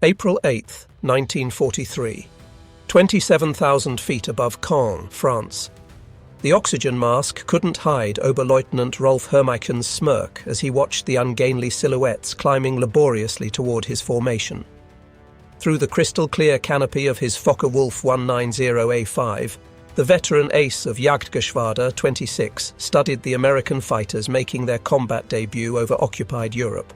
April 8, 1943. 27,000 feet above Caen, France. The oxygen mask couldn't hide Oberleutnant Rolf Hermiken's smirk as he watched the ungainly silhouettes climbing laboriously toward his formation. Through the crystal-clear canopy of his Focke-Wulf 190A5, the veteran ace of Jagdgeschwader 26 studied the American fighters making their combat debut over occupied Europe.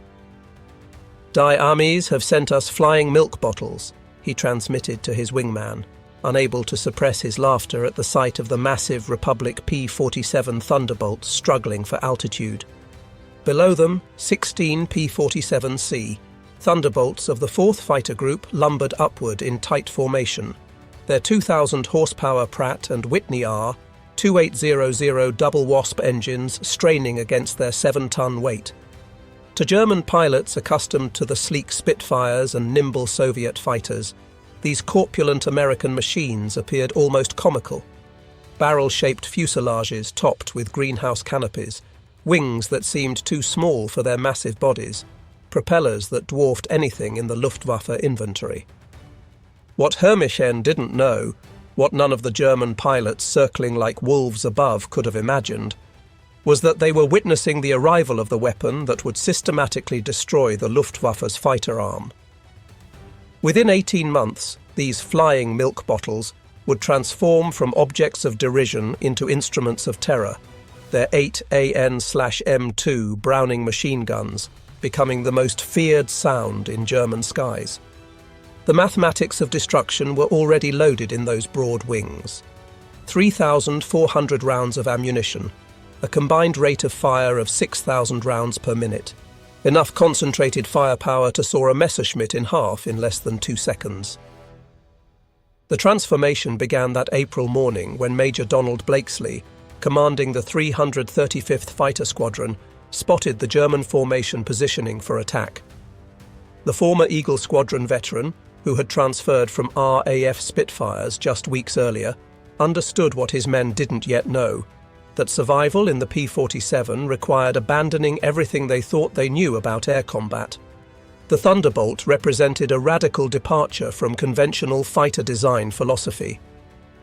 "Die armies have sent us flying milk bottles," he transmitted to his wingman, unable to suppress his laughter at the sight of the massive Republic P-47 Thunderbolts struggling for altitude. Below them, 16 P-47C, Thunderbolts of the 4th Fighter Group lumbered upward in tight formation, their 2,000 horsepower Pratt and Whitney R 2800 double Wasp engines straining against their 7-ton weight. To German pilots accustomed to the sleek Spitfires and nimble Soviet fighters, these corpulent American machines appeared almost comical. Barrel-shaped fuselages topped with greenhouse canopies, wings that seemed too small for their massive bodies, propellers that dwarfed anything in the Luftwaffe inventory. What Hermiken didn't know, what none of the German pilots circling like wolves above could have imagined, was that they were witnessing the arrival of the weapon that would systematically destroy the Luftwaffe's fighter arm. Within 18 months, these flying milk bottles would transform from objects of derision into instruments of terror, their 8 AN/M2 Browning machine guns becoming the most feared sound in German skies. The mathematics of destruction were already loaded in those broad wings. 3,400 rounds of ammunition, a combined rate of fire of 6,000 rounds per minute, enough concentrated firepower to saw a Messerschmitt in half in less than 2 seconds. The transformation began that April morning when Major Donald Blakesley, commanding the 335th Fighter Squadron, spotted the German formation positioning for attack. The former Eagle Squadron veteran, who had transferred from RAF Spitfires just weeks earlier, understood what his men didn't yet know, that survival in the P-47 required abandoning everything they thought they knew about air combat. The Thunderbolt represented a radical departure from conventional fighter design philosophy.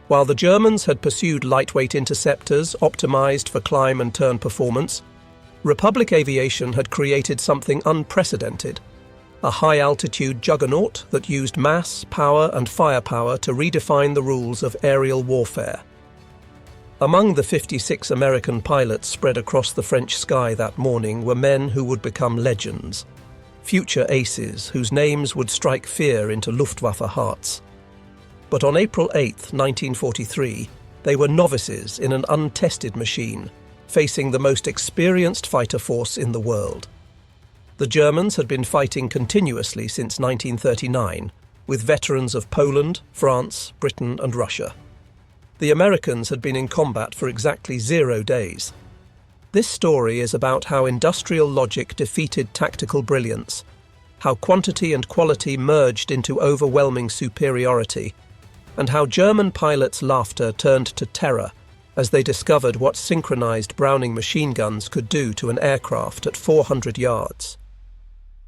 While the Germans had pursued lightweight interceptors optimized for climb and turn performance, Republic aviation had created something unprecedented, a high-altitude juggernaut that used mass, power and firepower to redefine the rules of aerial warfare. Among the 56 American pilots spread across the French sky that morning were men who would become legends, future aces whose names would strike fear into Luftwaffe hearts. But on April 8, 1943, they were novices in an untested machine, facing the most experienced fighter force in the world. The Germans had been fighting continuously since 1939, with veterans of Poland, France, Britain and Russia. The Americans had been in combat for exactly 0 days. This story is about how industrial logic defeated tactical brilliance, how quantity and quality merged into overwhelming superiority, and how German pilots' laughter turned to terror as they discovered what synchronized Browning machine guns could do to an aircraft at 400 yards.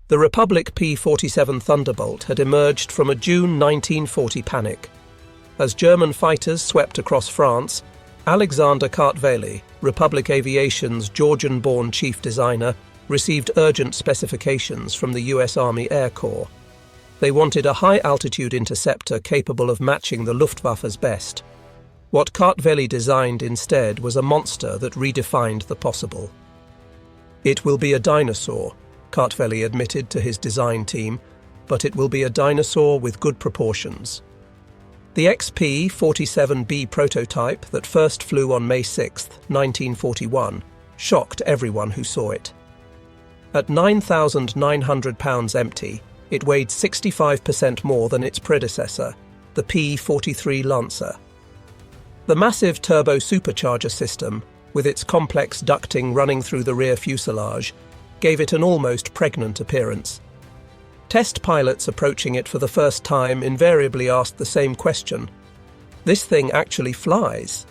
The Republic P-47 Thunderbolt had emerged from a June 1940 panic. As German fighters swept across France, Alexander Kartveli, Republic Aviation's Georgian-born chief designer, received urgent specifications from the US Army Air Corps. They wanted a high-altitude interceptor capable of matching the Luftwaffe's best. What Kartveli designed instead was a monster that redefined the possible. "It will be a dinosaur," Kartveli admitted to his design team, "but it will be a dinosaur with good proportions." The XP-47B prototype that first flew on May 6, 1941, shocked everyone who saw it. At 9,900 pounds empty, it weighed 65% more than its predecessor, the P-43 Lancer. The massive turbo-supercharger system, with its complex ducting running through the rear fuselage, gave it an almost pregnant appearance. Test pilots approaching it for the first time invariably asked the same question: "This thing actually flies?"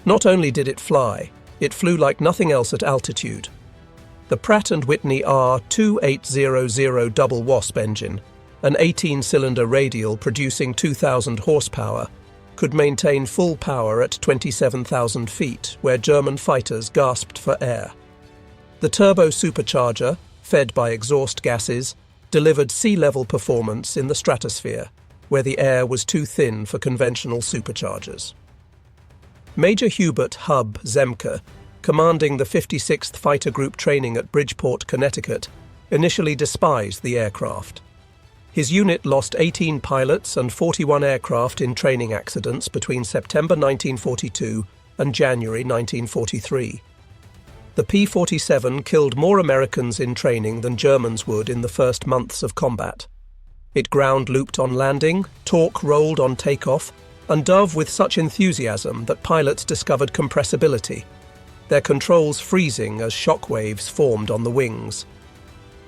Not only did it fly, it flew like nothing else at altitude. The Pratt & Whitney R 2800 double Wasp engine, an 18-cylinder radial producing 2,000 horsepower, could maintain full power at 27,000 feet, where German fighters gasped for air. The turbo-supercharger, fed by exhaust gases, delivered sea-level performance in the stratosphere, where the air was too thin for conventional superchargers. Major Hubert "Hub" Zemke, commanding the 56th Fighter Group training at Bridgeport, Connecticut, initially despised the aircraft. His unit lost 18 pilots and 41 aircraft in training accidents between September 1942 and January 1943. The P-47 killed more Americans in training than Germans would in the first months of combat. It ground-looped on landing, torque-rolled on takeoff, and dove with such enthusiasm that pilots discovered compressibility, their controls freezing as shock waves formed on the wings.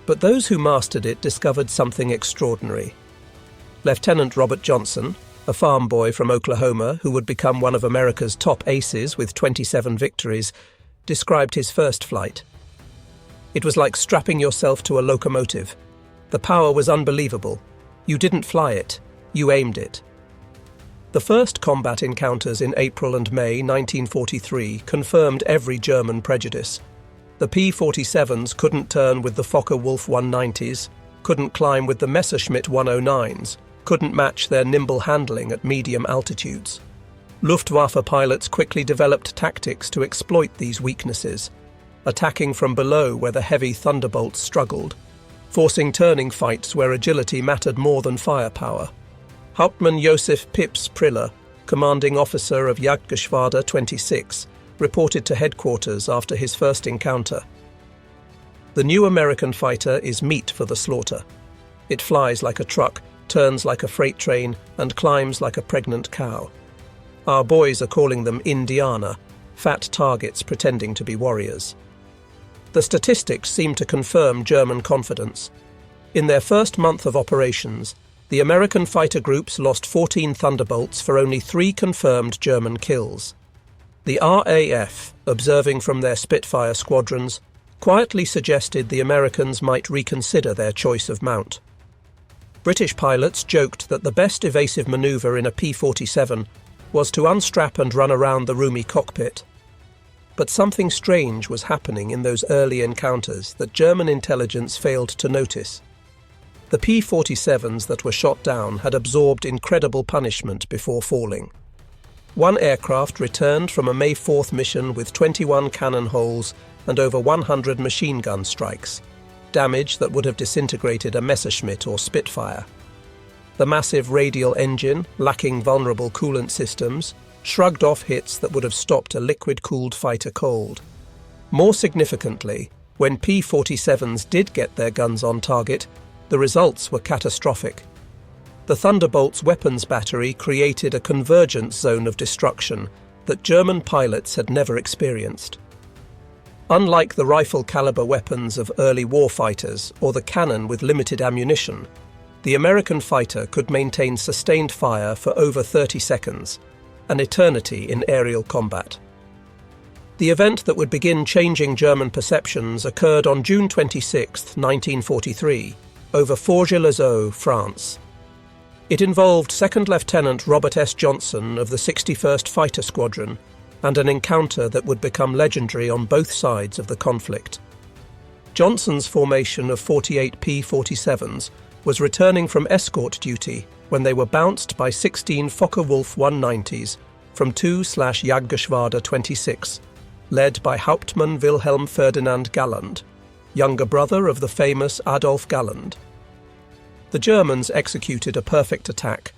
But those who mastered it discovered something extraordinary. Lieutenant Robert Johnson, a farm boy from Oklahoma who would become one of America's top aces with 27 victories, described his first flight. It was like strapping yourself to a locomotive. The power was unbelievable. You didn't fly it, you aimed it. The first combat encounters in April and May 1943 confirmed every German prejudice. The P-47s couldn't turn with the Focke-Wulf 190s, couldn't climb with the Messerschmitt 109s, couldn't match their nimble handling at medium altitudes. Luftwaffe pilots quickly developed tactics to exploit these weaknesses, attacking from below where the heavy Thunderbolts struggled, forcing turning fights where agility mattered more than firepower. Hauptmann Josef Pips Priller, commanding officer of Jagdgeschwader 26, reported to headquarters after his first encounter. The new American fighter is meat for the slaughter. It flies like a truck, turns like a freight train, and climbs like a pregnant cow. Our boys are calling them Indianer, fat targets pretending to be warriors. The statistics seem to confirm German confidence. In their first month of operations, the American fighter groups lost 14 Thunderbolts for only 3 confirmed German kills. The RAF, observing from their Spitfire squadrons, quietly suggested the Americans might reconsider their choice of mount. British pilots joked that the best evasive maneuver in a P-47 was to unstrap and run around the roomy cockpit. But something strange was happening in those early encounters that German intelligence failed to notice. The P-47s that were shot down had absorbed incredible punishment before falling. One aircraft returned from a May 4th mission with 21 cannon holes and over 100 machine gun strikes, damage that would have disintegrated a Messerschmitt or Spitfire. The massive radial engine, lacking vulnerable coolant systems, shrugged off hits that would have stopped a liquid-cooled fighter cold. More significantly, when P-47s did get their guns on target, the results were catastrophic. The Thunderbolt's weapons battery created a convergence zone of destruction that German pilots had never experienced. Unlike the rifle-caliber weapons of early warfighters or the cannon with limited ammunition, the American fighter could maintain sustained fire for over 30 seconds, an eternity in aerial combat. The event that would begin changing German perceptions occurred on June 26, 1943, over Forges-les-Eaux, France. It involved Second Lieutenant Robert S. Johnson of the 61st Fighter Squadron and an encounter that would become legendary on both sides of the conflict. Johnson's formation of 48 P-47s was returning from escort duty when they were bounced by 16 Focke-Wulf 190s from 2/Jagdgeschwader 26, led by Hauptmann Wilhelm Ferdinand Galland, younger brother of the famous Adolf Galland. The Germans executed a perfect attack,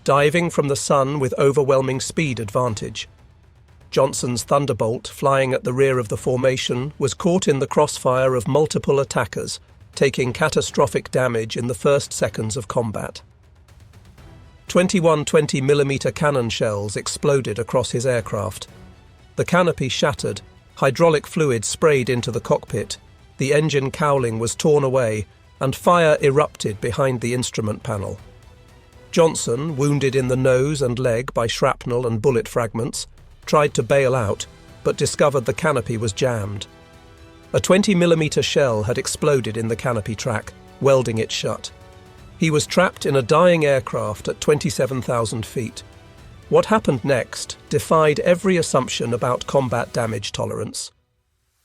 diving from the sun with overwhelming speed advantage. Johnson's Thunderbolt, flying at the rear of the formation, was caught in the crossfire of multiple attackers, taking catastrophic damage in the first seconds of combat. 21 20mm cannon shells exploded across his aircraft. The canopy shattered, hydraulic fluid sprayed into the cockpit, the engine cowling was torn away, and fire erupted behind the instrument panel. Johnson, wounded in the nose and leg by shrapnel and bullet fragments, tried to bail out, but discovered the canopy was jammed. A 20mm shell had exploded in the canopy track, welding it shut. He was trapped in a dying aircraft at 27,000 feet. What happened next defied every assumption about combat damage tolerance.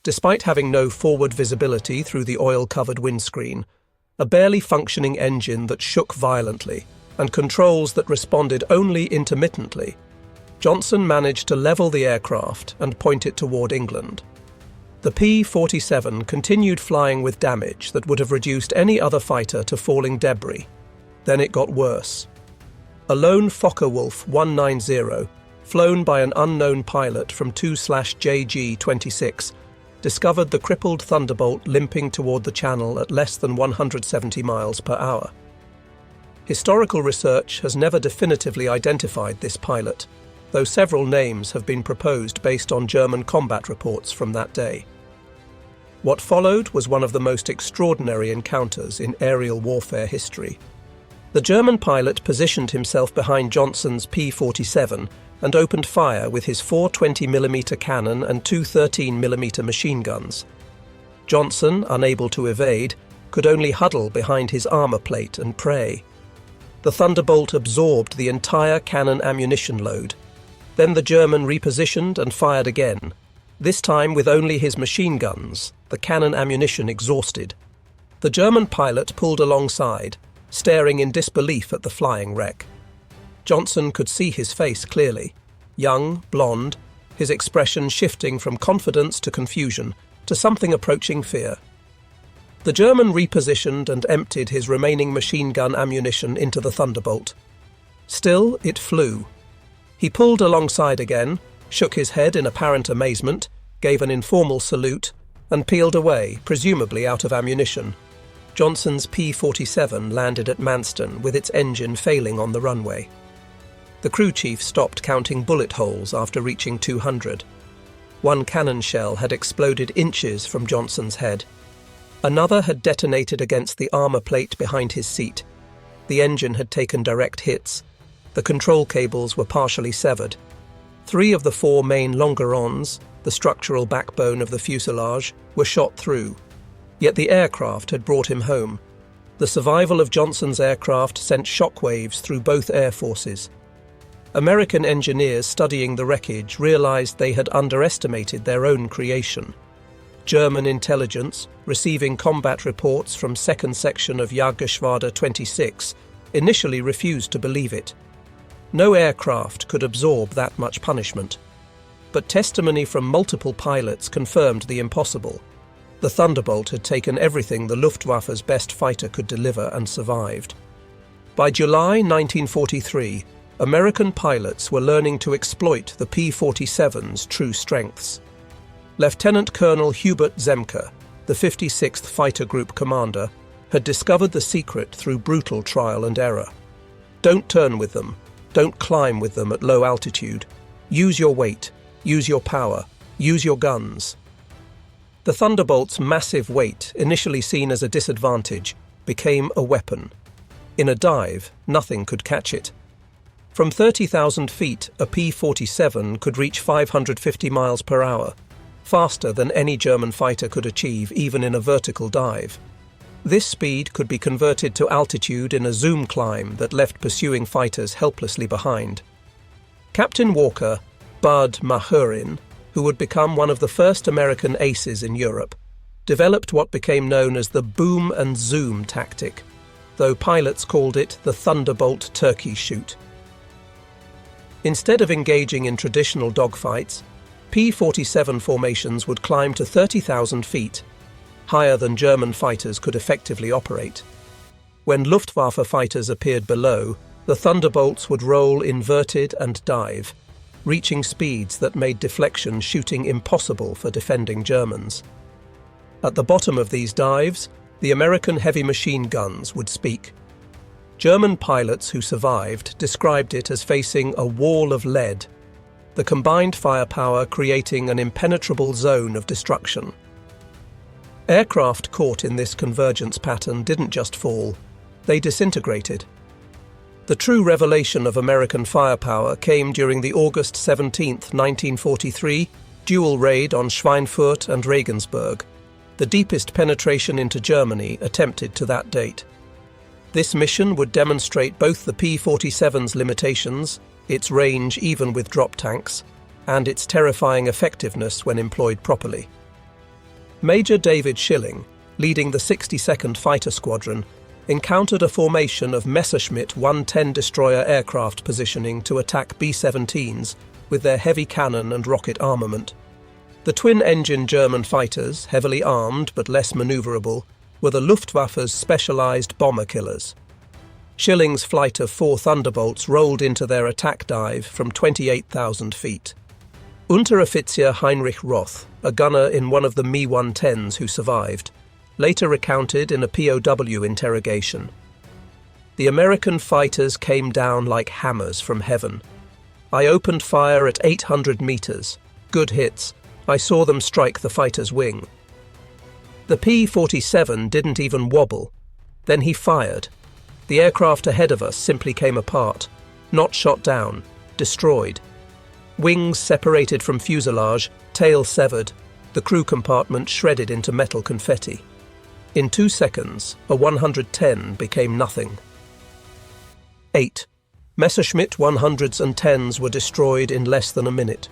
Despite having no forward visibility through the oil-covered windscreen, a barely functioning engine that shook violently, and controls that responded only intermittently, Johnson managed to level the aircraft and point it toward England. The P-47 continued flying with damage that would have reduced any other fighter to falling debris. Then it got worse. A lone Focke-Wulf 190, flown by an unknown pilot from 2/JG-26, discovered the crippled Thunderbolt limping toward the channel at less than 170 miles per hour. Historical research has never definitively identified this pilot, though several names have been proposed based on German combat reports from that day. What followed was one of the most extraordinary encounters in aerial warfare history. The German pilot positioned himself behind Johnson's P-47 and opened fire with his 4 20mm cannon and 2 13mm machine guns. Johnson, unable to evade, could only huddle behind his armor plate and pray. The Thunderbolt absorbed the entire cannon ammunition load. Then the German repositioned and fired again, this time with only his machine guns, the cannon ammunition exhausted. The German pilot pulled alongside, staring in disbelief at the flying wreck. Johnson could see his face clearly. Young, blonde, his expression shifting from confidence to confusion, to something approaching fear. The German repositioned and emptied his remaining machine gun ammunition into the Thunderbolt. Still, it flew. He pulled alongside again, shook his head in apparent amazement, gave an informal salute, and peeled away, presumably out of ammunition. Johnson's P-47 landed at Manston with its engine failing on the runway. The crew chief stopped counting bullet holes after reaching 200. One cannon shell had exploded inches from Johnson's head. Another had detonated against the armor plate behind his seat. The engine had taken direct hits. The control cables were partially severed. 3 of the 4 main longerons, the structural backbone of the fuselage, were shot through. Yet the aircraft had brought him home. The survival of Johnson's aircraft sent shockwaves through both air forces. American engineers studying the wreckage realized they had underestimated their own creation. German intelligence, receiving combat reports from 2nd Section of Jagdgeschwader 26, initially refused to believe it. No aircraft could absorb that much punishment. But testimony from multiple pilots confirmed the impossible. The Thunderbolt had taken everything the Luftwaffe's best fighter could deliver and survived. By July 1943, American pilots were learning to exploit the P-47's true strengths. Lieutenant Colonel Hubert Zemke, the 56th Fighter Group commander, had discovered the secret through brutal trial and error. Don't turn with them. Don't climb with them at low altitude. Use your weight. Use your power. Use your guns. The Thunderbolt's massive weight, initially seen as a disadvantage, became a weapon. In a dive, nothing could catch it. From 30,000 feet, a P-47 could reach 550 miles per hour, faster than any German fighter could achieve even in a vertical dive. This speed could be converted to altitude in a zoom climb that left pursuing fighters helplessly behind. Captain Walker, Bud Mahurin, who would become one of the first American aces in Europe, developed what became known as the boom and zoom tactic, though pilots called it the Thunderbolt turkey shoot. Instead of engaging in traditional dogfights, P-47 formations would climb to 30,000 feet, higher than German fighters could effectively operate. When Luftwaffe fighters appeared below, the Thunderbolts would roll inverted and dive, reaching speeds that made deflection shooting impossible for defending Germans. At the bottom of these dives, the American heavy machine guns would speak. German pilots who survived described it as facing a wall of lead, the combined firepower creating an impenetrable zone of destruction. Aircraft caught in this convergence pattern didn't just fall, they disintegrated. The true revelation of American firepower came during the August 17, 1943, dual raid on Schweinfurt and Regensburg, the deepest penetration into Germany attempted to that date. This mission would demonstrate both the P-47's limitations, its range even with drop tanks, and its terrifying effectiveness when employed properly. Major David Schilling, leading the 62nd Fighter Squadron, encountered a formation of Messerschmitt 110 destroyer aircraft positioning to attack B-17s with their heavy cannon and rocket armament. The twin-engine German fighters, heavily armed but less maneuverable, were the Luftwaffe's specialized bomber killers. Schilling's flight of 4 Thunderbolts rolled into their attack dive from 28,000 feet. Unteroffizier Heinrich Roth, a gunner in one of the Mi-110s who survived, later recounted in a POW interrogation. "The American fighters came down like hammers from heaven. I opened fire at 800 meters. Good hits. I saw them strike the fighter's wing. The P-47 didn't even wobble. Then he fired. The aircraft ahead of us simply came apart. Not shot down. Destroyed. Wings separated from fuselage, tail severed, the crew compartment shredded into metal confetti. In 2 seconds, a 110 became nothing." 8. Messerschmitt 100s and 10s were destroyed in less than a minute.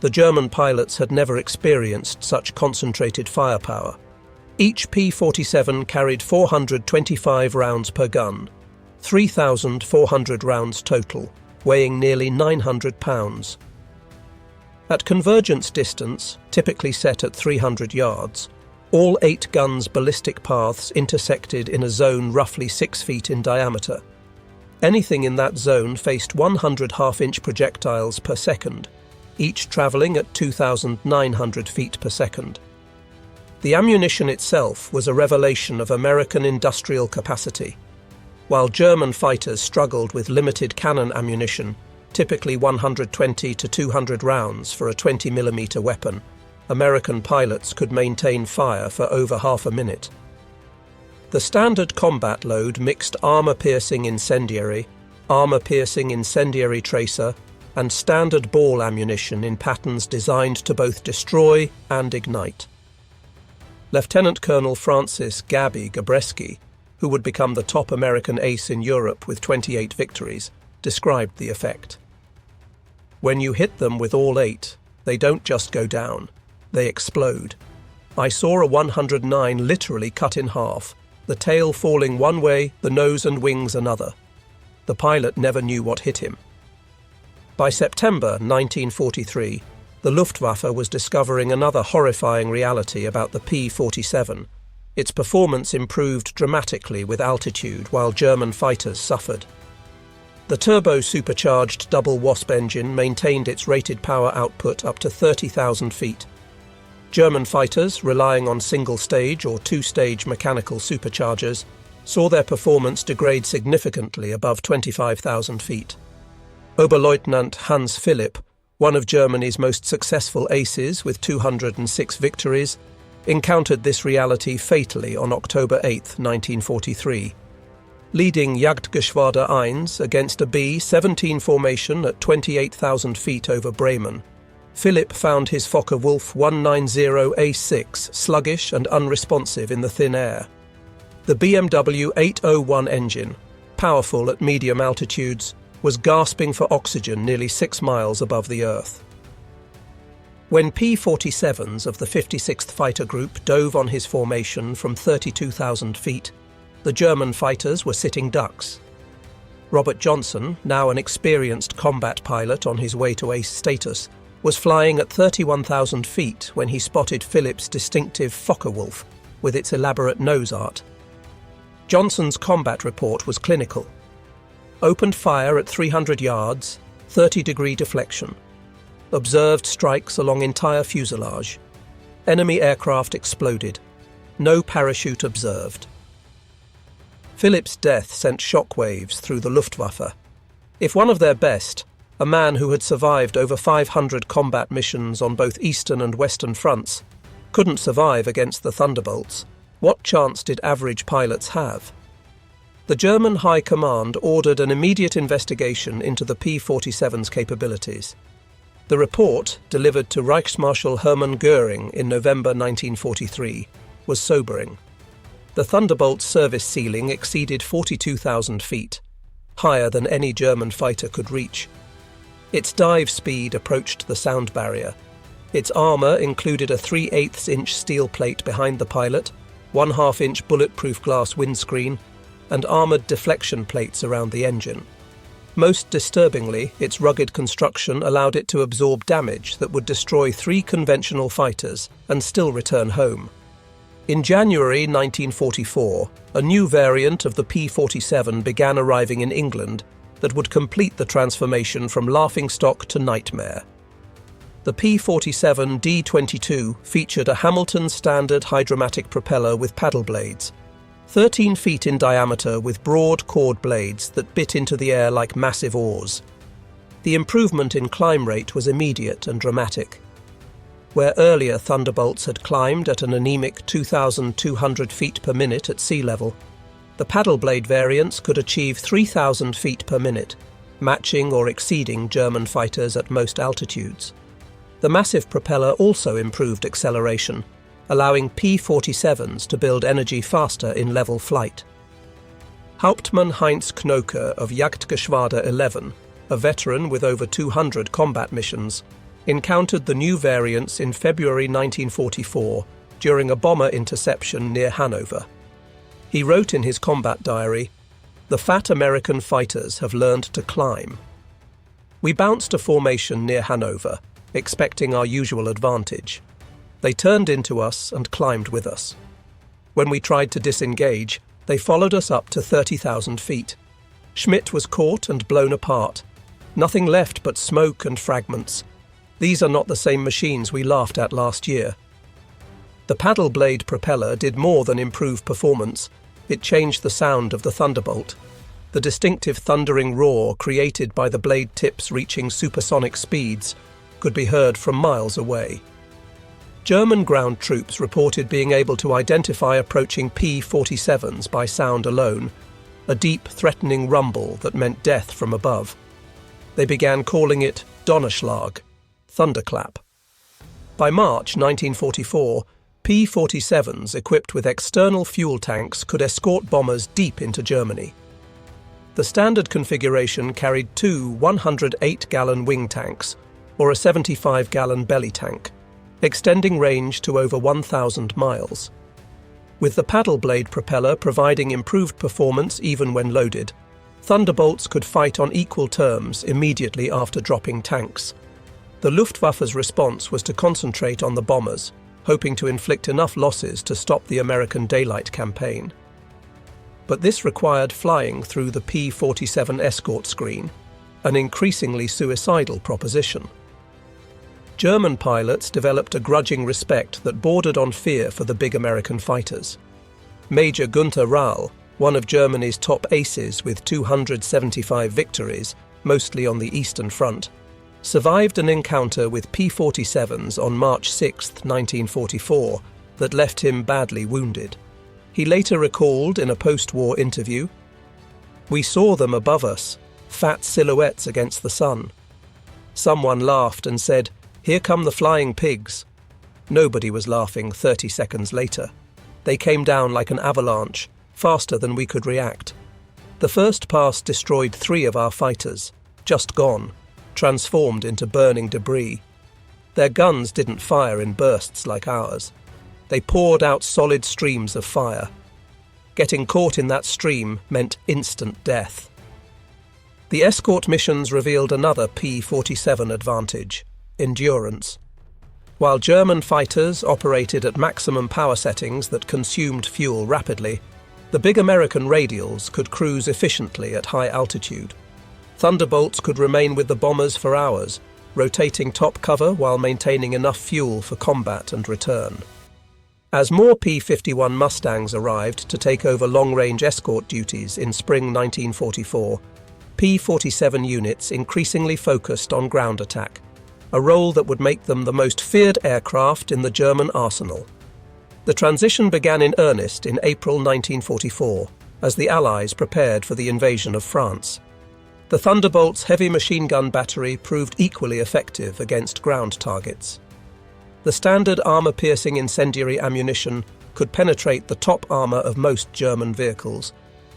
The German pilots had never experienced such concentrated firepower. Each P-47 carried 425 rounds per gun, 3,400 rounds total, weighing nearly 900 pounds. At convergence distance, typically set at 300 yards, all 8 guns' ballistic paths intersected in a zone roughly 6 feet in diameter. Anything in that zone faced 100 half-inch projectiles per second, each travelling at 2,900 feet per second. The ammunition itself was a revelation of American industrial capacity. While German fighters struggled with limited cannon ammunition, typically 120 to 200 rounds for a 20mm weapon, American pilots could maintain fire for over half a minute. The standard combat load mixed armor-piercing incendiary tracer, and standard ball ammunition in patterns designed to both destroy and ignite. Lieutenant Colonel Francis "Gabby" Gabreski, who would become the top American ace in Europe with 28 victories, described the effect. "When you hit them with all 8, they don't just go down, they explode. I saw a 109 literally cut in half, the tail falling one way, the nose and wings another. The pilot never knew what hit him." By September 1943, the Luftwaffe was discovering another horrifying reality about the P-47. Its performance improved dramatically with altitude while German fighters suffered. The turbo-supercharged double Wasp engine maintained its rated power output up to 30,000 feet. German fighters, relying on single-stage or two-stage mechanical superchargers, saw their performance degrade significantly above 25,000 feet. Oberleutnant Hans Philipp, one of Germany's most successful aces with 206 victories, encountered this reality fatally on October 8, 1943. Leading Jagdgeschwader 1 against a B-17 formation at 28,000 feet over Bremen, Philipp found his Focke-Wulf 190A6 sluggish and unresponsive in the thin air. The BMW 801 engine, powerful at medium altitudes, was gasping for oxygen nearly 6 miles above the Earth. When P-47s of the 56th Fighter Group dove on his formation from 32,000 feet, the German fighters were sitting ducks. Robert Johnson, now an experienced combat pilot on his way to ace status, was flying at 31,000 feet when he spotted Philipp's distinctive Focke-Wulf with its elaborate nose art. Johnson's combat report was clinical. Opened fire at 300 yards, 30-degree deflection. Observed strikes along entire fuselage. Enemy aircraft exploded. No parachute observed. Philipp's death sent shockwaves through the Luftwaffe. If one of their best, a man who had survived over 500 combat missions on both eastern and western fronts, couldn't survive against the Thunderbolts, what chance did average pilots have? The German High Command ordered an immediate investigation into the P-47's capabilities. The report, delivered to Reichsmarschall Hermann Göring in November 1943, was sobering. The Thunderbolt's service ceiling exceeded 42,000 feet, higher than any German fighter could reach. Its dive speed approached the sound barrier. Its armour included a 3/8-inch steel plate behind the pilot, 1/2-inch bulletproof glass windscreen, and armoured deflection plates around the engine. Most disturbingly, its rugged construction allowed it to absorb damage that would destroy 3 conventional fighters and still return home. In January 1944, a new variant of the P-47 began arriving in England that would complete the transformation from laughingstock to nightmare. The P-47 D-22 featured a Hamilton standard hydromatic propeller with paddle blades, 13 feet in diameter with broad chord blades that bit into the air like massive oars. The improvement in climb rate was immediate and dramatic. Where earlier Thunderbolts had climbed at an anemic 2,200 feet per minute at sea level, the paddle blade variants could achieve 3,000 feet per minute, matching or exceeding German fighters at most altitudes. The massive propeller also improved acceleration, allowing P-47s to build energy faster in level flight. Hauptmann Heinz Knoke of Jagdgeschwader 11, a veteran with over 200 combat missions, encountered the new variants in February 1944 during a bomber interception near Hanover. He wrote in his combat diary, "The fat American fighters have learned to climb." We bounced a formation near Hanover, expecting our usual advantage. They turned into us and climbed with us. When we tried to disengage, they followed us up to 30,000 feet. Schmitt was caught and blown apart. Nothing left but smoke and fragments. These are not the same machines we laughed at last year. The paddle blade propeller did more than improve performance. It changed the sound of the Thunderbolt. The distinctive thundering roar created by the blade tips reaching supersonic speeds could be heard from miles away. German ground troops reported being able to identify approaching P-47s by sound alone, a deep, threatening rumble that meant death from above. They began calling it Donnerschlag, thunderclap. By March 1944, P-47s equipped with external fuel tanks could escort bombers deep into Germany. The standard configuration carried 2 108-gallon wing tanks, or a 75-gallon belly tank, extending range to over 1,000 miles. With the paddle blade propeller providing improved performance even when loaded, Thunderbolts could fight on equal terms immediately after dropping tanks. The Luftwaffe's response was to concentrate on the bombers, hoping to inflict enough losses to stop the American daylight campaign. But this required flying through the P-47 escort screen, an increasingly suicidal proposition. German pilots developed a grudging respect that bordered on fear for the big American fighters. Major Günther Rahl, one of Germany's top aces with 275 victories, mostly on the Eastern Front, survived an encounter with P-47s on March 6, 1944, that left him badly wounded. He later recalled in a post-war interview, "We saw them above us, fat silhouettes against the sun. Someone laughed and said, 'Here come the flying pigs.' Nobody was laughing 30 seconds later. They came down like an avalanche, faster than we could react. The first pass destroyed 3 of our fighters, just gone, transformed into burning debris. Their guns didn't fire in bursts like ours. They poured out solid streams of fire. Getting caught in that stream meant instant death." The escort missions revealed another P-47 advantage: endurance. While German fighters operated at maximum power settings that consumed fuel rapidly, the big American radials could cruise efficiently at high altitude. Thunderbolts could remain with the bombers for hours, rotating top cover while maintaining enough fuel for combat and return. As more P-51 Mustangs arrived to take over long-range escort duties in spring 1944, P-47 units increasingly focused on ground attack, a role that would make them the most feared aircraft in the German arsenal. The transition began in earnest in April 1944, as the Allies prepared for the invasion of France. The Thunderbolt's heavy machine gun battery proved equally effective against ground targets. The standard armor-piercing incendiary ammunition could penetrate the top armor of most German vehicles,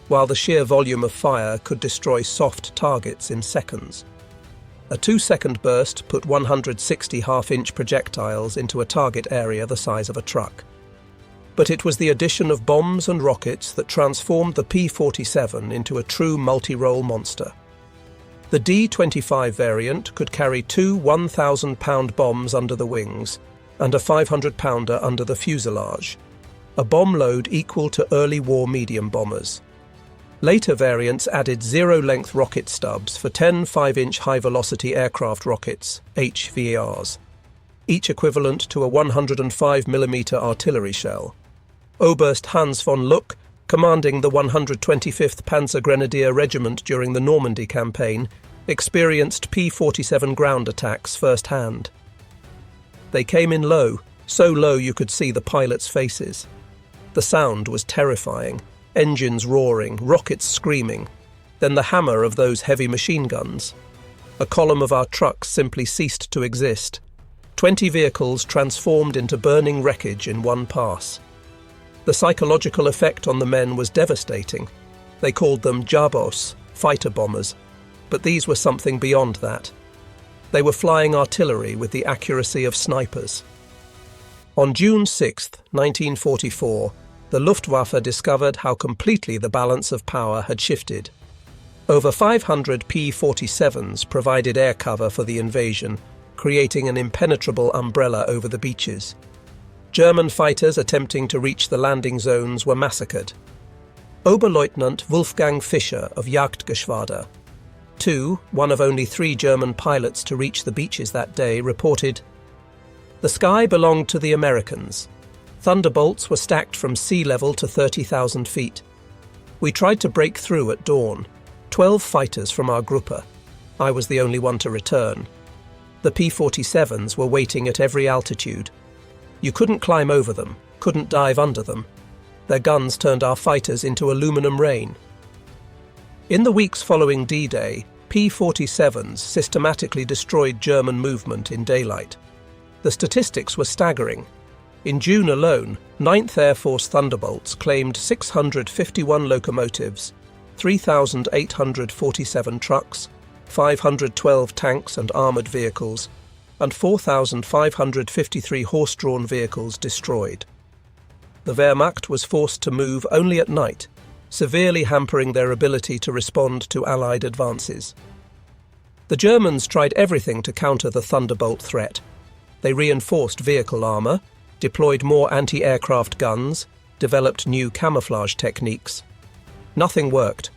while the sheer volume of fire could destroy soft targets in seconds. A 2-second burst put 160 half-inch projectiles into a target area the size of a truck. But it was the addition of bombs and rockets that transformed the P-47 into a true multi-role monster. The D-25 variant could carry two 1,000-pound bombs under the wings and a 500-pounder under the fuselage, a bomb load equal to early war medium bombers. Later variants added zero-length rocket stubs for 10 5-inch high-velocity aircraft rockets, HVARs, each equivalent to a 105mm artillery shell. Oberst Hans von Luck, commanding the 125th Panzer Grenadier Regiment during the Normandy campaign, experienced P-47 ground attacks firsthand. They came in low, so low you could see the pilots' faces. The sound was terrifying. Engines roaring, rockets screaming, then the hammer of those heavy machine guns. A column of our trucks simply ceased to exist. 20 vehicles transformed into burning wreckage in one pass. The psychological effect on the men was devastating. They called them Jabos, fighter bombers, but these were something beyond that. They were flying artillery with the accuracy of snipers. On June 6, 1944, the Luftwaffe discovered how completely the balance of power had shifted. Over 500 P-47s provided air cover for the invasion, creating an impenetrable umbrella over the beaches. German fighters attempting to reach the landing zones were massacred. Oberleutnant Wolfgang Fischer of Jagdgeschwader, one of only 3 German pilots to reach the beaches that day, reported, "The sky belonged to the Americans. Thunderbolts were stacked from sea level to 30,000 feet. We tried to break through at dawn. 12 fighters from our Gruppe. I was the only one to return. The P-47s were waiting at every altitude. You couldn't climb over them, couldn't dive under them. Their guns turned our fighters into aluminum rain." In the weeks following D-Day, P-47s systematically destroyed German movement in daylight. The statistics were staggering. In June alone, 9th Air Force Thunderbolts claimed 651 locomotives, 3,847 trucks, 512 tanks and armoured vehicles, and 4,553 horse-drawn vehicles destroyed. The Wehrmacht was forced to move only at night, severely hampering their ability to respond to Allied advances. The Germans tried everything to counter the Thunderbolt threat. They reinforced vehicle armour, deployed more anti-aircraft guns, developed new camouflage techniques. Nothing worked.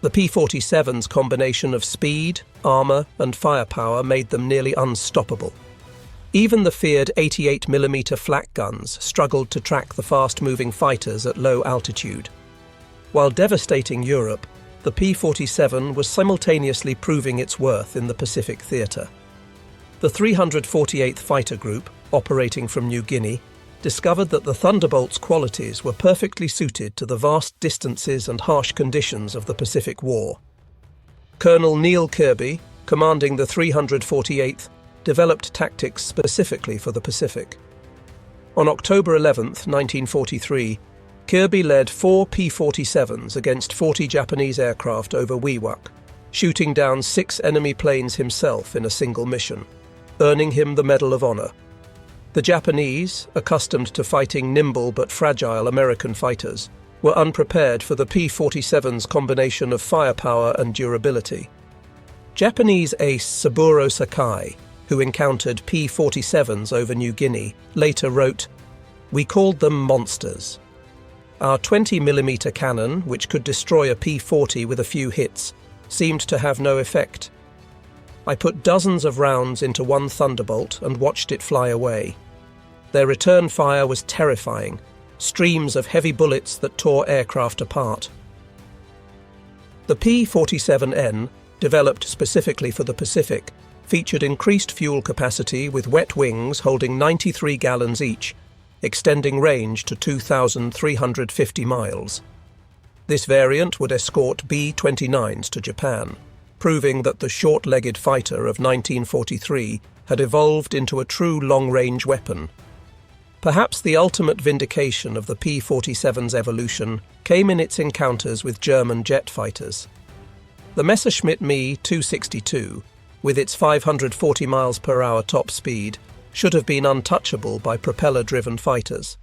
The P-47's combination of speed, armour and firepower made them nearly unstoppable. Even the feared 88mm flak guns struggled to track the fast-moving fighters at low altitude. While devastating Europe, the P-47 was simultaneously proving its worth in the Pacific theatre. The 348th Fighter Group, operating from New Guinea, discovered that the Thunderbolt's qualities were perfectly suited to the vast distances and harsh conditions of the Pacific War. Colonel Neil Kirby, commanding the 348th, developed tactics specifically for the Pacific. On October 11, 1943, Kirby led 4 P-47s against 40 Japanese aircraft over Wewak, shooting down 6 enemy planes himself in a single mission, earning him the Medal of Honor. The Japanese, accustomed to fighting nimble but fragile American fighters, were unprepared for the P-47's combination of firepower and durability. Japanese ace Saburo Sakai, who encountered P-47s over New Guinea, later wrote, "We called them monsters. Our 20mm cannon, which could destroy a P-40 with a few hits, seemed to have no effect. I put dozens of rounds into one Thunderbolt and watched it fly away. Their return fire was terrifying, streams of heavy bullets that tore aircraft apart." The P-47N, developed specifically for the Pacific, featured increased fuel capacity with wet wings holding 93 gallons each, extending range to 2,350 miles. This variant would escort B-29s to Japan, proving that the short-legged fighter of 1943 had evolved into a true long-range weapon. Perhaps the ultimate vindication of the P-47's evolution came in its encounters with German jet fighters. The Messerschmitt Me 262, with its 540 miles per hour top speed, should have been untouchable by propeller-driven fighters.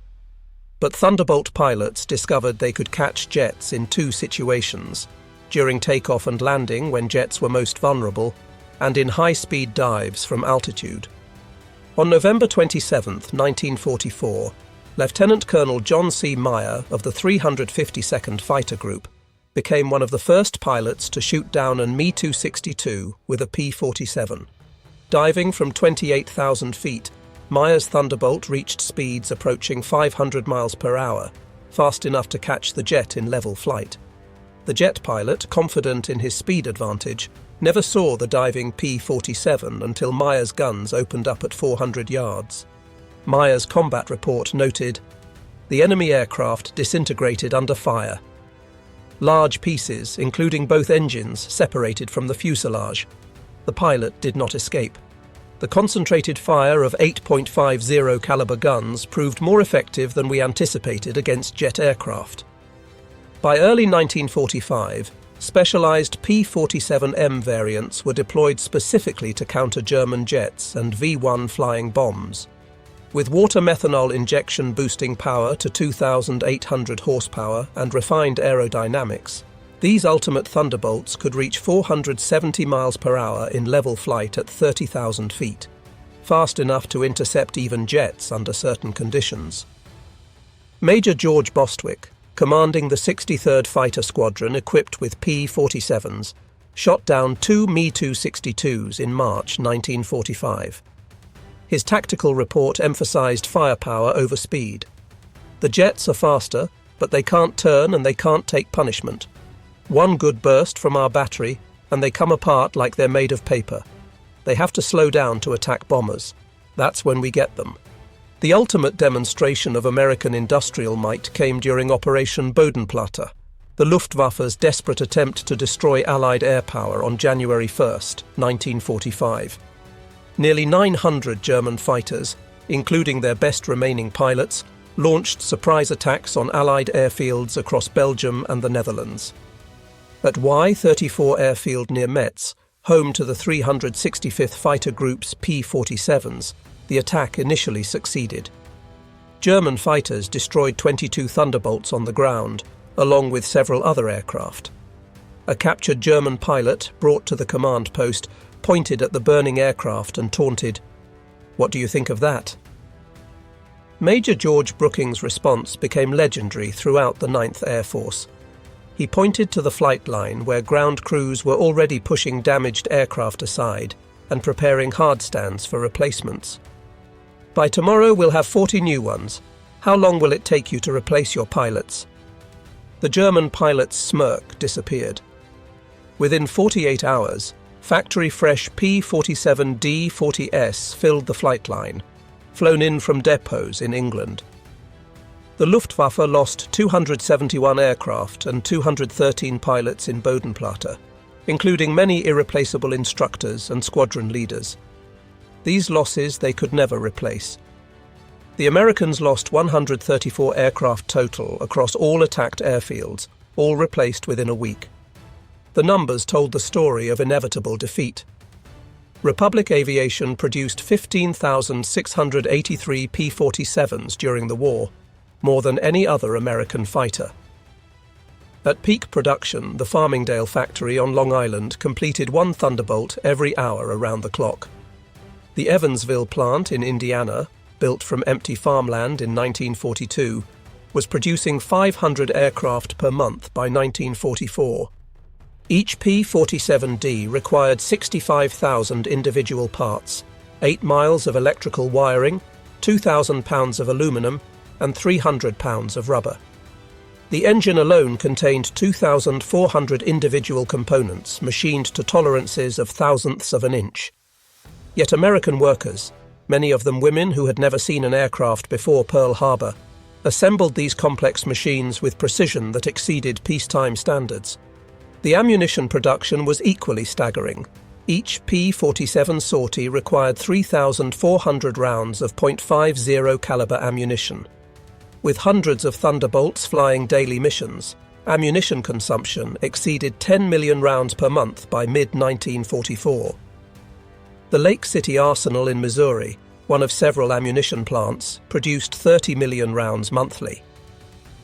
But Thunderbolt pilots discovered they could catch jets in two situations: during takeoff and landing when jets were most vulnerable, and in high-speed dives from altitude. On November 27, 1944, Lieutenant Colonel John C. Meyer of the 352nd Fighter Group became one of the first pilots to shoot down an Me-262 with a P-47. Diving from 28,000 feet, Meyer's Thunderbolt reached speeds approaching 500 miles per hour, fast enough to catch the jet in level flight. The jet pilot, confident in his speed advantage, never saw the diving P-47 until Meyer's guns opened up at 400 yards. Meyer's combat report noted, "The enemy aircraft disintegrated under fire. Large pieces, including both engines, separated from the fuselage. The pilot did not escape. The concentrated fire of 8.50 caliber guns proved more effective than we anticipated against jet aircraft." By early 1945, specialized P-47M variants were deployed specifically to counter German jets and V-1 flying bombs. With water methanol injection boosting power to 2,800 horsepower and refined aerodynamics, these ultimate Thunderbolts could reach 470 miles per hour in level flight at 30,000 feet, fast enough to intercept even jets under certain conditions. Major George Bostwick, commanding the 63rd Fighter Squadron equipped with P-47s, shot down two Me-262s in March 1945. His tactical report emphasized firepower over speed. "The jets are faster, but they can't turn and they can't take punishment. One good burst from our battery, and they come apart like they're made of paper. They have to slow down to attack bombers. That's when we get them." The ultimate demonstration of American industrial might came during Operation Bodenplatte, the Luftwaffe's desperate attempt to destroy Allied air power on January 1, 1945. Nearly 900 German fighters, including their best remaining pilots, launched surprise attacks on Allied airfields across Belgium and the Netherlands. At Y-34 airfield near Metz, home to the 365th Fighter Group's P-47s, the attack initially succeeded. German fighters destroyed 22 Thunderbolts on the ground, along with several other aircraft. A captured German pilot, brought to the command post, pointed at the burning aircraft and taunted, "What do you think of that?" Major George Brooking's response became legendary throughout the 9th Air Force. He pointed to the flight line where ground crews were already pushing damaged aircraft aside and preparing hardstands for replacements. "By tomorrow we'll have 40 new ones. How long will it take you to replace your pilots?" The German pilot's smirk disappeared. Within 48 hours, factory-fresh P-47D-40S filled the flight line, flown in from depots in England. The Luftwaffe lost 271 aircraft and 213 pilots in Bodenplatte, including many irreplaceable instructors and squadron leaders. These losses they could never replace. The Americans lost 134 aircraft total across all attacked airfields, all replaced within a week. The numbers told the story of inevitable defeat. Republic Aviation produced 15,683 P-47s during the war, more than any other American fighter. At peak production, the Farmingdale factory on Long Island completed one Thunderbolt every hour around the clock. The Evansville plant in Indiana, built from empty farmland in 1942, was producing 500 aircraft per month by 1944. Each P-47D required 65,000 individual parts, 8 miles of electrical wiring, 2,000 pounds of aluminum, and 300 pounds of rubber. The engine alone contained 2,400 individual components machined to tolerances of thousandths of an inch. Yet American workers, many of them women who had never seen an aircraft before Pearl Harbor, assembled these complex machines with precision that exceeded peacetime standards. The ammunition production was equally staggering. Each P-47 sortie required 3,400 rounds of .50 caliber ammunition. With hundreds of Thunderbolts flying daily missions, ammunition consumption exceeded 10 million rounds per month by mid-1944. The Lake City Arsenal in Missouri, one of several ammunition plants, produced 30 million rounds monthly.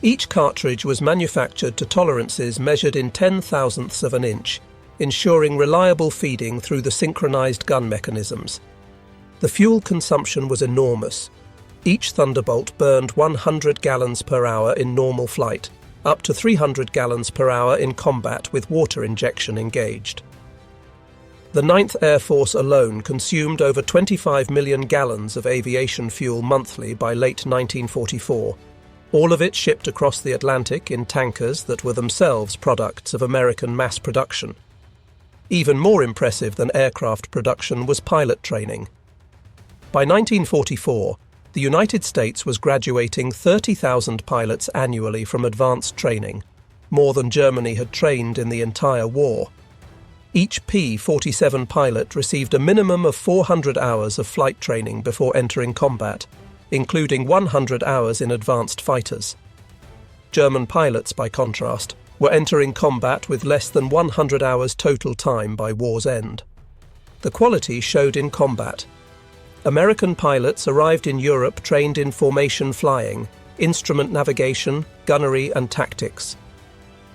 Each cartridge was manufactured to tolerances measured in 10,000ths of an inch, ensuring reliable feeding through the synchronized gun mechanisms. The fuel consumption was enormous. Each Thunderbolt burned 100 gallons per hour in normal flight, up to 300 gallons per hour in combat with water injection engaged. The 9th Air Force alone consumed over 25 million gallons of aviation fuel monthly by late 1944, all of it shipped across the Atlantic in tankers that were themselves products of American mass production. Even more impressive than aircraft production was pilot training. By 1944, the United States was graduating 30,000 pilots annually from advanced training, more than Germany had trained in the entire war. Each P-47 pilot received a minimum of 400 hours of flight training before entering combat, including 100 hours in advanced fighters. German pilots, by contrast, were entering combat with less than 100 hours total time by war's end. The quality showed in combat. American pilots arrived in Europe trained in formation flying, instrument navigation, gunnery and tactics.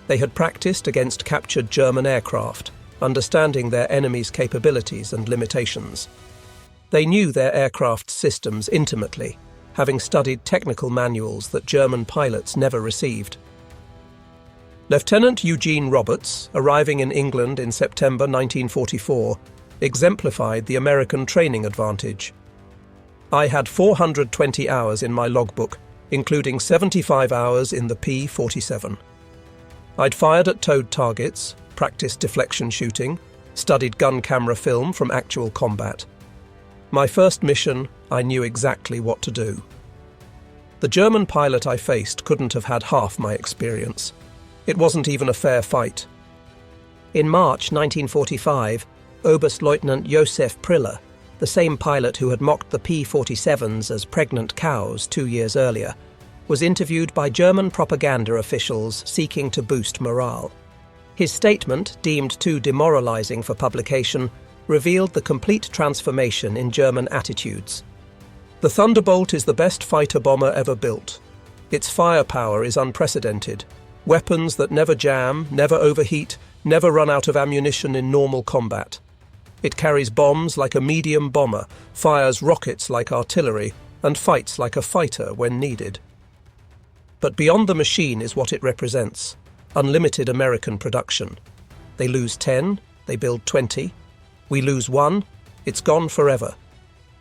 They had practiced against captured German aircraft, understanding their enemy's capabilities and limitations. They knew their aircraft systems intimately, having studied technical manuals that German pilots never received. Lieutenant Eugene Roberts, arriving in England in September 1944, exemplified the American training advantage. I had 420 hours in my logbook, including 75 hours in the P-47. I'd fired at towed targets, practiced deflection shooting, studied gun camera film from actual combat. My first mission, I knew exactly what to do. The German pilot I faced couldn't have had half my experience. It wasn't even a fair fight. In March 1945, Oberstleutnant Josef Priller, the same pilot who had mocked the P-47s as pregnant cows 2 years earlier, was interviewed by German propaganda officials seeking to boost morale. His statement, deemed too demoralizing for publication, revealed the complete transformation in German attitudes. The Thunderbolt is the best fighter bomber ever built. Its firepower is unprecedented. Weapons that never jam, never overheat, never run out of ammunition in normal combat. It carries bombs like a medium bomber, fires rockets like artillery, and fights like a fighter when needed. But beyond the machine is what it represents: unlimited American production. They lose 10, they build 20. We lose 1, it's gone forever.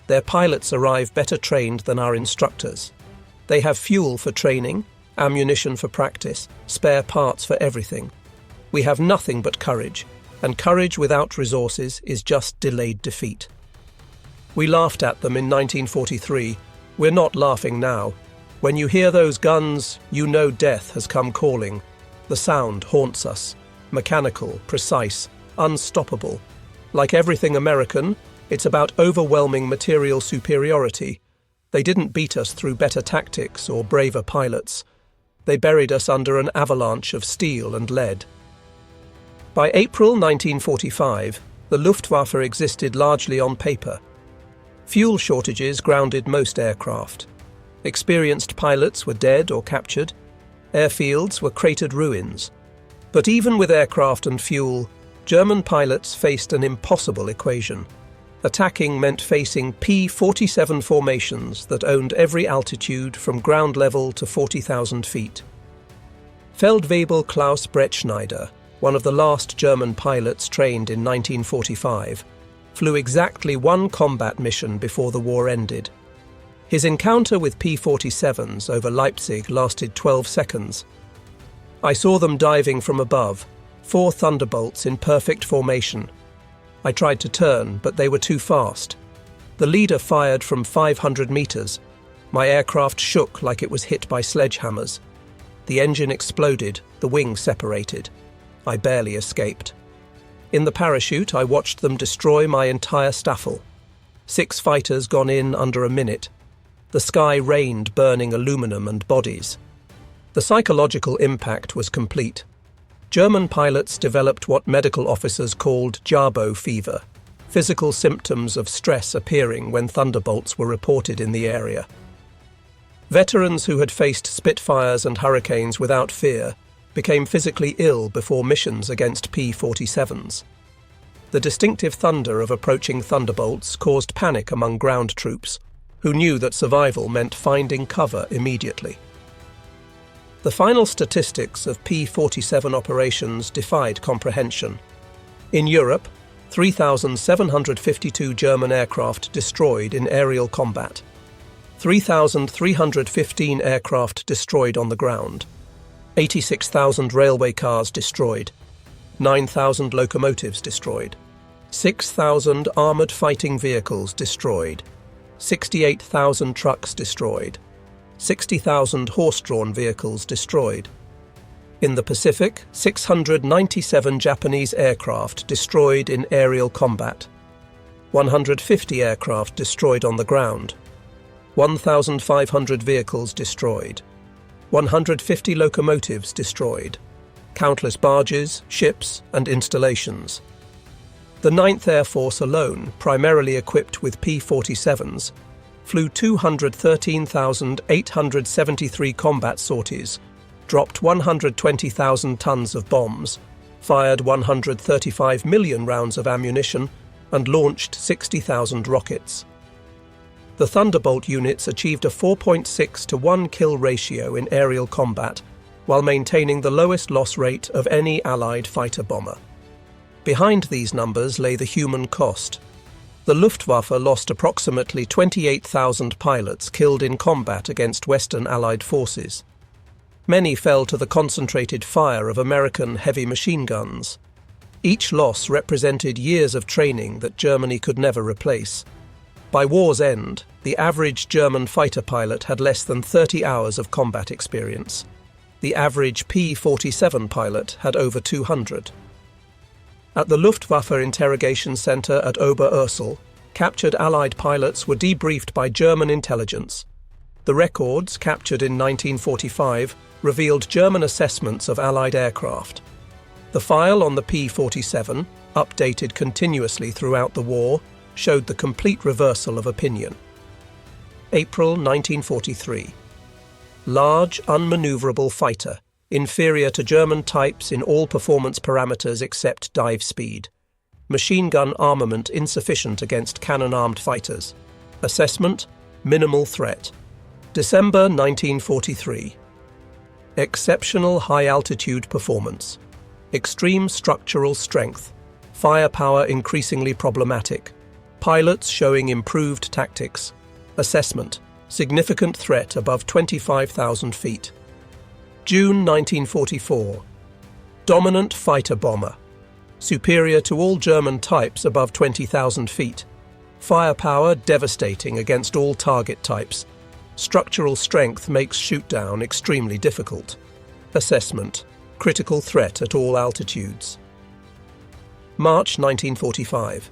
Their pilots arrive better trained than our instructors. They have fuel for training, ammunition for practice, spare parts for everything. We have nothing but courage, and courage without resources is just delayed defeat. We laughed at them in 1943. We're not laughing now. When you hear those guns, you know death has come calling. The sound haunts us. Mechanical, precise, unstoppable. Like everything American, it's about overwhelming material superiority. They didn't beat us through better tactics or braver pilots. They buried us under an avalanche of steel and lead. By April 1945, the Luftwaffe existed largely on paper. Fuel shortages grounded most aircraft. Experienced pilots were dead or captured. Airfields were cratered ruins. But even with aircraft and fuel, German pilots faced an impossible equation. Attacking meant facing P-47 formations that owned every altitude from ground level to 40,000 feet. Feldwebel Klaus Brettschneider, one of the last German pilots trained in 1945, flew exactly one combat mission before the war ended. His encounter with P-47s over Leipzig lasted 12 seconds. I saw them diving from above, 4 Thunderbolts in perfect formation. I tried to turn, but they were too fast. The leader fired from 500 meters. My aircraft shook like it was hit by sledgehammers. The engine exploded, the wing separated. I barely escaped. In the parachute, I watched them destroy my entire staffel. 6 fighters gone in under a minute. The sky rained burning aluminum and bodies. The psychological impact was complete. German pilots developed what medical officers called Jabo fever, physical symptoms of stress appearing when Thunderbolts were reported in the area. Veterans who had faced Spitfires and Hurricanes without fear became physically ill before missions against P-47s. The distinctive thunder of approaching Thunderbolts caused panic among ground troops, who knew that survival meant finding cover immediately. The final statistics of P-47 operations defied comprehension. In Europe, 3,752 German aircraft destroyed in aerial combat, 3,315 aircraft destroyed on the ground, 86,000 railway cars destroyed, 9,000 locomotives destroyed, 6,000 armoured fighting vehicles destroyed, 68,000 trucks destroyed, 60,000 horse-drawn vehicles destroyed. In the Pacific, 697 Japanese aircraft destroyed in aerial combat, 150 aircraft destroyed on the ground, 1,500 vehicles destroyed, 150 locomotives destroyed, countless barges, ships, and installations. The 9th Air Force alone, primarily equipped with P-47s, flew 213,873 combat sorties, dropped 120,000 tons of bombs, fired 135 million rounds of ammunition, and launched 60,000 rockets. The Thunderbolt units achieved a 4.6 to 1 kill ratio in aerial combat, while maintaining the lowest loss rate of any Allied fighter bomber. Behind these numbers lay the human cost. The Luftwaffe lost approximately 28,000 pilots killed in combat against Western Allied forces. Many fell to the concentrated fire of American heavy machine guns. Each loss represented years of training that Germany could never replace. By war's end, the average German fighter pilot had less than 30 hours of combat experience. The average P-47 pilot had over 200. At the Luftwaffe interrogation center at Oberursel, captured Allied pilots were debriefed by German intelligence. The records, captured in 1945, revealed German assessments of Allied aircraft. The file on the P-47, updated continuously throughout the war, showed the complete reversal of opinion. April 1943. Large, unmaneuverable fighter, inferior to German types in all performance parameters except dive speed. Machine gun armament insufficient against cannon-armed fighters. Assessment: minimal threat. December 1943. Exceptional high-altitude performance. Extreme structural strength. Firepower increasingly problematic. Pilots showing improved tactics. Assessment: significant threat above 25,000 feet. June 1944. Dominant fighter bomber. Superior to all German types above 20,000 feet. Firepower devastating against all target types. Structural strength makes shoot-down extremely difficult. Assessment: critical threat at all altitudes. March 1945.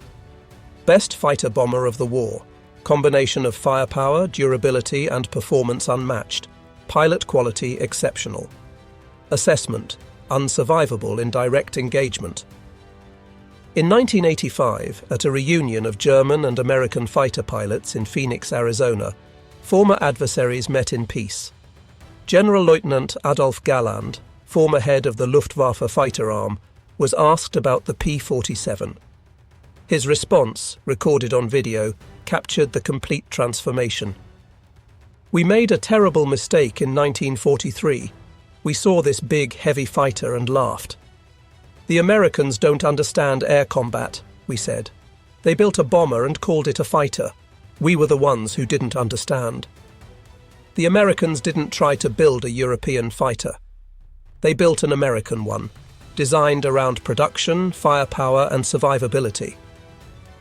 Best fighter bomber of the war. Combination of firepower, durability, and performance unmatched. Pilot quality exceptional. Assessment: unsurvivable in direct engagement. In 1985, at a reunion of German and American fighter pilots in Phoenix, Arizona, former adversaries met in peace. General Lieutenant Adolf Galland, former head of the Luftwaffe fighter arm, was asked about the P-47. His response, recorded on video, captured the complete transformation. "We made a terrible mistake in 1943. We saw this big, heavy fighter and laughed. The Americans don't understand air combat, we said. They built a bomber and called it a fighter. We were the ones who didn't understand. The Americans didn't try to build a European fighter. They built an American one, designed around production, firepower, and survivability.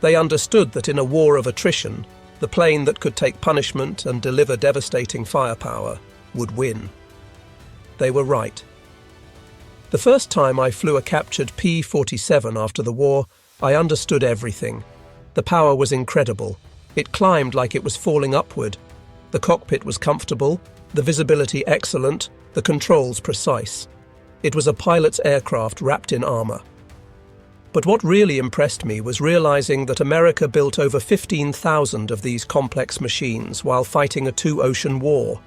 They understood that in a war of attrition, the plane that could take punishment and deliver devastating firepower would win. They were right." The first time I flew a captured P-47 after the war, I understood everything. The power was incredible. It climbed like it was falling upward. The cockpit was comfortable, the visibility excellent, the controls precise. It was a pilot's aircraft wrapped in armor. But what really impressed me was realizing that America built over 15,000 of these complex machines while fighting a two-ocean war.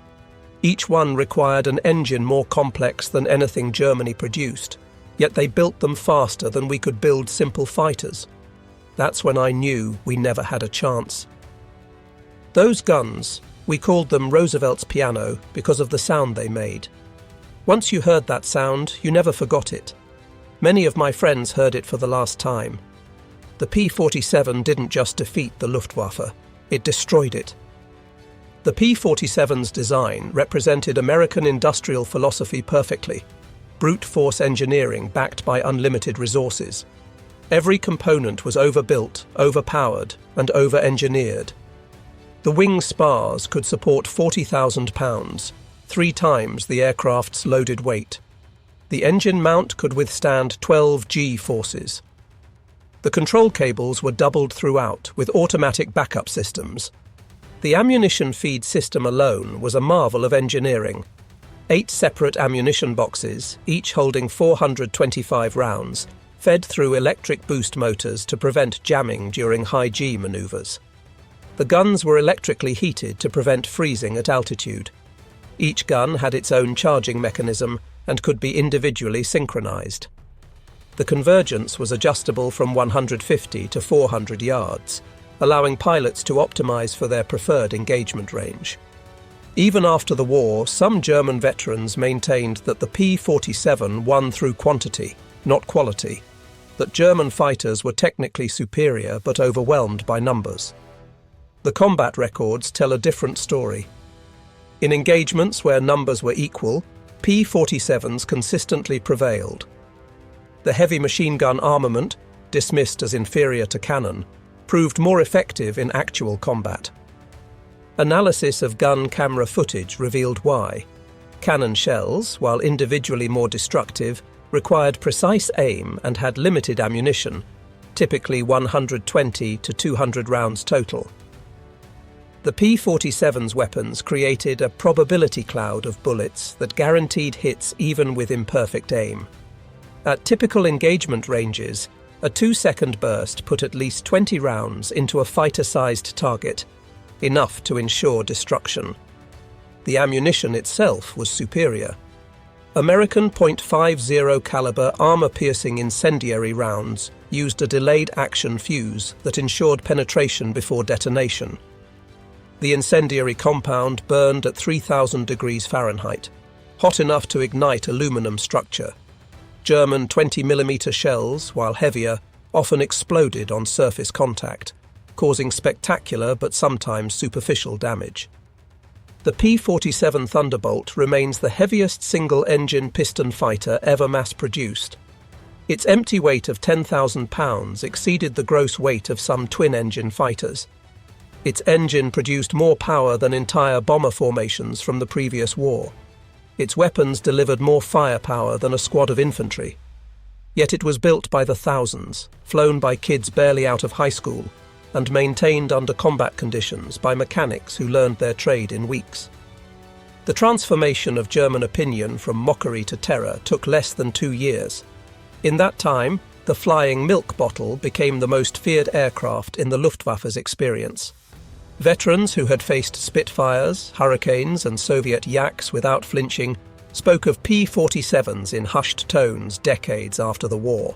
Each one required an engine more complex than anything Germany produced, yet they built them faster than we could build simple fighters. That's when I knew we never had a chance. Those guns, we called them Roosevelt's piano because of the sound they made. Once you heard that sound, you never forgot it. Many of my friends heard it for the last time. The P-47 didn't just defeat the Luftwaffe, it destroyed it. The P-47's design represented American industrial philosophy perfectly, brute force engineering backed by unlimited resources. Every component was overbuilt, overpowered, and over-engineered. The wing spars could support 40,000 pounds, 3 times the aircraft's loaded weight. The engine mount could withstand 12 G-forces. The control cables were doubled throughout with automatic backup systems. The ammunition feed system alone was a marvel of engineering. 8 separate ammunition boxes, each holding 425 rounds, fed through electric boost motors to prevent jamming during high G maneuvers. The guns were electrically heated to prevent freezing at altitude. Each gun had its own charging mechanism and could be individually synchronized. The convergence was adjustable from 150 to 400 yards, allowing pilots to optimize for their preferred engagement range. Even after the war, some German veterans maintained that the P-47 won through quantity, not quality, that German fighters were technically superior but overwhelmed by numbers. The combat records tell a different story. In engagements where numbers were equal, P-47s consistently prevailed. The heavy machine gun armament, dismissed as inferior to cannon, proved more effective in actual combat. Analysis of gun camera footage revealed why. Cannon shells, while individually more destructive, required precise aim and had limited ammunition, typically 120 to 200 rounds total. The P-47's weapons created a probability cloud of bullets that guaranteed hits even with imperfect aim. At typical engagement ranges, a 2-second burst put at least 20 rounds into a fighter-sized target, enough to ensure destruction. The ammunition itself was superior. American .50 caliber armor-piercing incendiary rounds used a delayed action fuse that ensured penetration before detonation. The incendiary compound burned at 3,000 degrees Fahrenheit, hot enough to ignite aluminum structure. German 20mm shells, while heavier, often exploded on surface contact, causing spectacular but sometimes superficial damage. The P-47 Thunderbolt remains the heaviest single-engine piston fighter ever mass-produced. Its empty weight of 10,000 pounds exceeded the gross weight of some twin-engine fighters. Its engine produced more power than entire bomber formations from the previous war. Its weapons delivered more firepower than a squad of infantry. Yet it was built by the thousands, flown by kids barely out of high school, and maintained under combat conditions by mechanics who learned their trade in weeks. The transformation of German opinion from mockery to terror took less than 2 years. In that time, the flying milk bottle became the most feared aircraft in the Luftwaffe's experience. Veterans who had faced Spitfires, Hurricanes and Soviet Yaks without flinching spoke of P-47s in hushed tones decades after the war.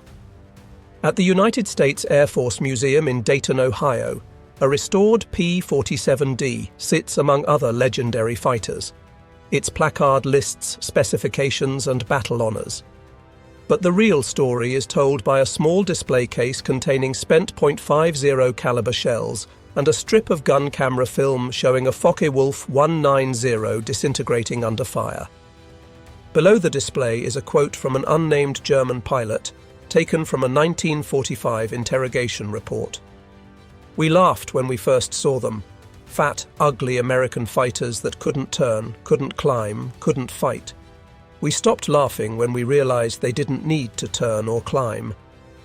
At the United States Air Force Museum in Dayton, Ohio, a restored P-47D sits among other legendary fighters. Its placard lists specifications and battle honors. But the real story is told by a small display case containing spent .50 caliber shells and a strip of gun camera film showing a Focke-Wulf 190 disintegrating under fire. Below the display is a quote from an unnamed German pilot, taken from a 1945 interrogation report. "We laughed when we first saw them. Fat, ugly American fighters that couldn't turn, couldn't climb, couldn't fight. We stopped laughing when we realized they didn't need to turn or climb.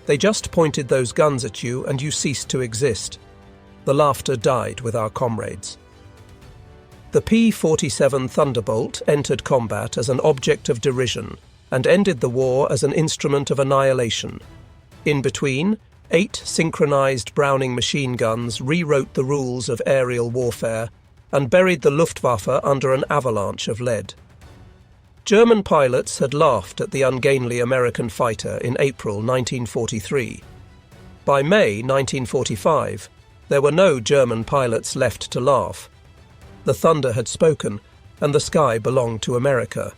They just pointed those guns at you and you ceased to exist. The laughter died with our comrades. The P-47 Thunderbolt entered combat as an object of derision and ended the war as an instrument of annihilation. In between, 8 synchronized Browning machine guns rewrote the rules of aerial warfare and buried the Luftwaffe under an avalanche of lead. German pilots had laughed at the ungainly American fighter in April 1943. By May 1945, there were no German pilots left to laugh. The thunder had spoken, and the sky belonged to America.